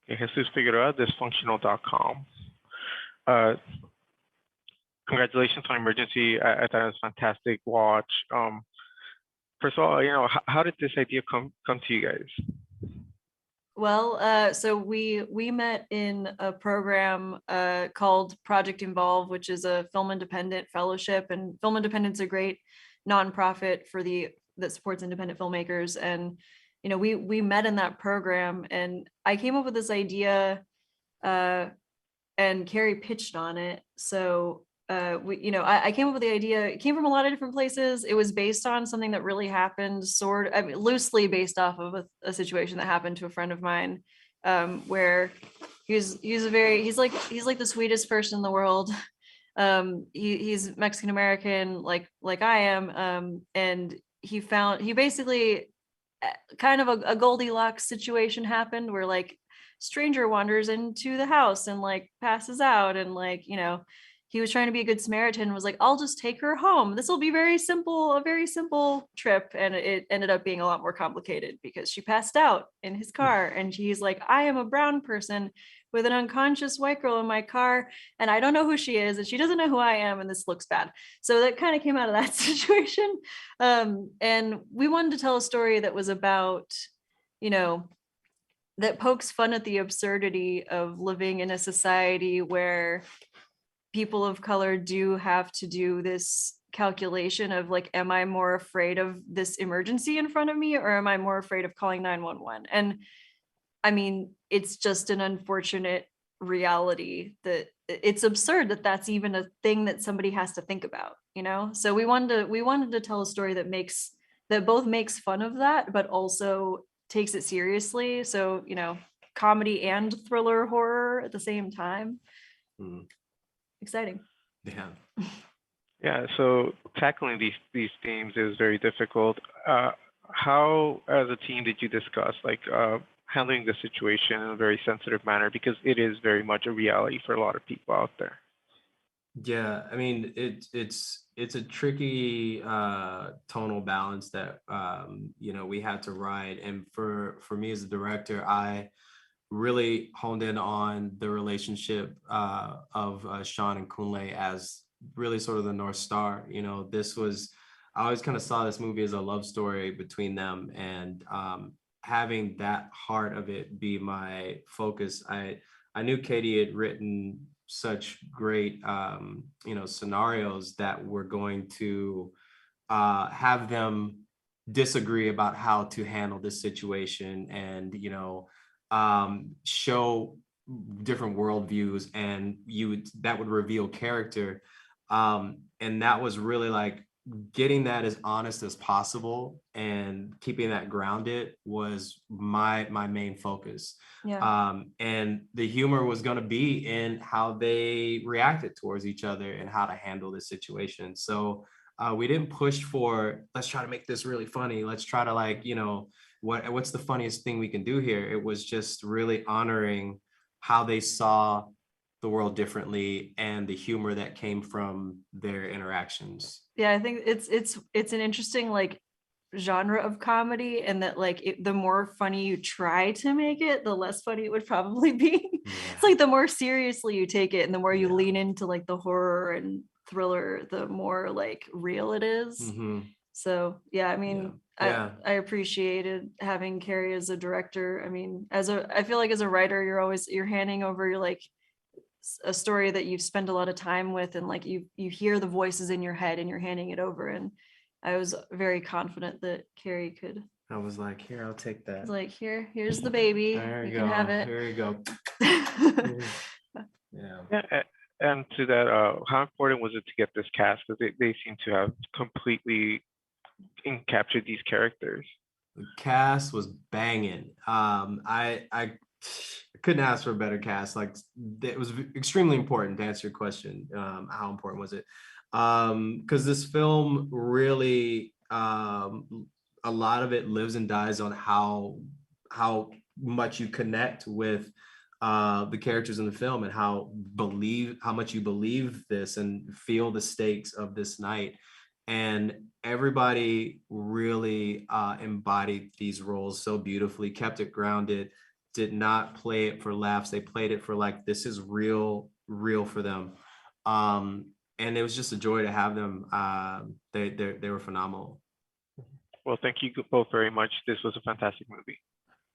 Jesus Figueroa, Thisfunktional.com. Uh, Congratulations on Emergency. I thought it was a fantastic watch. First of all, how did this idea come to you guys? Well, so we met in a program called Project Involve, which is a film independent fellowship, and Film Independent's a great nonprofit that supports independent filmmakers. And we met in that program, and I came up with this idea, and Carey pitched on it. So I came up with the idea. It came from a lot of different places. It was based on something that really happened, loosely based off of a situation that happened to a friend of mine, where he's like the sweetest person in the world. He's Mexican American, like I am, and he basically kind of a Goldilocks situation happened where like stranger wanders into the house and like passes out, and he was trying to be a good Samaritan and was like, I'll just take her home. This will be a very simple trip. And it ended up being a lot more complicated because she passed out in his car. And he's like, I am a brown person with an unconscious white girl in my car, and I don't know who she is, and she doesn't know who I am, and this looks bad. So that kind of came out of that situation. And we wanted to tell a story that was about, that pokes fun at the absurdity of living in a society where people of color do have to do this calculation of like, am I more afraid of this emergency in front of me, or am I more afraid of calling 911? And I mean, it's just an unfortunate reality that it's absurd that that's even a thing that somebody has to think about, So we wanted to tell a story that both makes fun of that, but also takes it seriously. So, comedy and thriller horror at the same time. Exciting. Yeah. Yeah, so tackling these themes is very difficult. How, as a team, did you discuss handling the situation in a very sensitive manner, because it is very much a reality for a lot of people out there? Yeah, I mean, it's a tricky tonal balance that we had to ride. And for me as a director, I really honed in on the relationship of Sean and Kunle as really sort of the North Star. I always kind of saw this movie as a love story between them, and having that heart of it be my focus. I knew Katie had written such great scenarios that were going to have them disagree about how to handle this situation, and show different worldviews, and that would reveal character, and that was really like getting that as honest as possible and keeping that grounded was my main focus. Yeah. And the humor was going to be in how they reacted towards each other and how to handle this situation. So we didn't push for, let's try to make this really funny, let's try to what's the funniest thing we can do here. It was just really honoring how they saw the world differently and the humor that came from their interactions. Yeah, I think it's an interesting genre of comedy, and that the more funny you try to make it, the less funny it would probably be. Yeah. It's like the more seriously you take it and the more you lean into the horror and thriller, the more real it is. Mm-hmm. So yeah, I mean, yeah. I appreciated having Carey as a director. I mean, I feel like as a writer, you're handing over a story that you've spent a lot of time with, and you hear the voices in your head and you're handing it over. And I was very confident that Carey could. I was like, here, I'll take that. I was like, here's the baby. There you go. Can have it. Here you go. Yeah. And to that, how important was it to get this cast? Because they seem to have completely captured these characters. The cast was banging. I couldn't ask for a better cast. It was extremely important to answer your question. How important was it? Because this film really, a lot of it lives and dies on how much you connect with the characters in the film, and how much you believe this and feel the stakes of this night. And everybody really embodied these roles so beautifully, kept it grounded, did not play it for laughs. They played it for like, this is real for them. And it was just a joy to have them. They were phenomenal. Well, thank you both very much. This was a fantastic movie.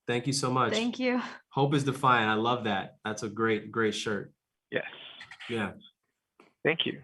Thank you so much. Thank you. Hope is defiant. I love that. That's a great shirt. Yes. Yeah. Thank you.